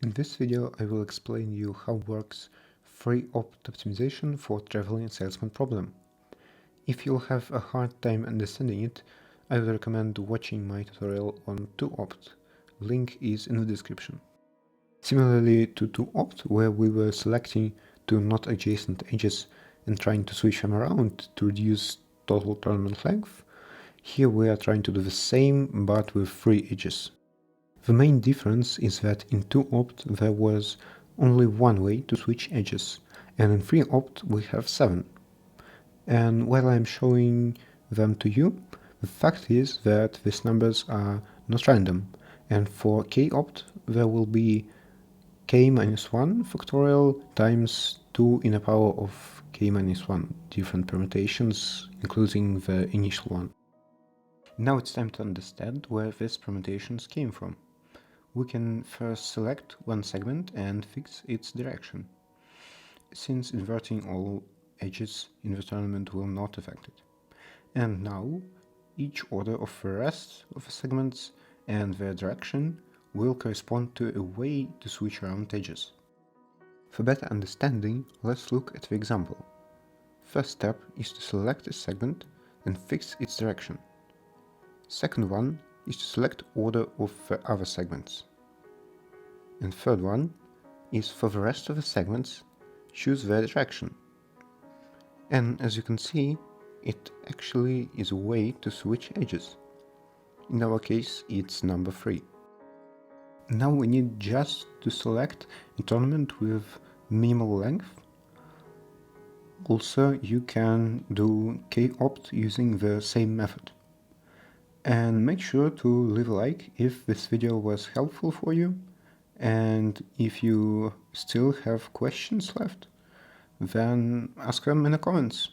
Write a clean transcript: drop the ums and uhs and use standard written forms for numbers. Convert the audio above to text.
In this video, I will explain you how works free opt optimization for traveling salesman problem. If you'll have a hard time understanding it, I would recommend watching my tutorial on 2opt. Link is in the description. Similarly to 2opt, where we were selecting two not adjacent edges and trying to switch them around to reduce total tournament length, here we are trying to do the same but with 3 edges. The main difference is that in 2opt there was only one way to switch edges, and in 3opt we have 7. And while I'm showing them to you, the fact is that these numbers are not random, and for kopt there will be k minus 1 factorial times 2 in the power of k minus 1 different permutations, including the initial one. Now it's time to understand where these permutations came from. We can first select one segment and fix its direction, since inverting all edges in the tournament will not affect it. And now, each order of the rest of the segments and their direction will correspond to a way to switch around edges. For better understanding, let's look at the example. First step is to select a segment and fix its direction. Second one is to select order of the other segments. And third one is for the rest of the segments, choose their direction. And as you can see, it actually is a way to switch edges. In our case, it's number 3. Now we need just to select a tournament with minimal length. Also, you can do kopt using the same method. And make sure to leave a like if this video was helpful for you. And if you still have questions left, then ask them in the comments.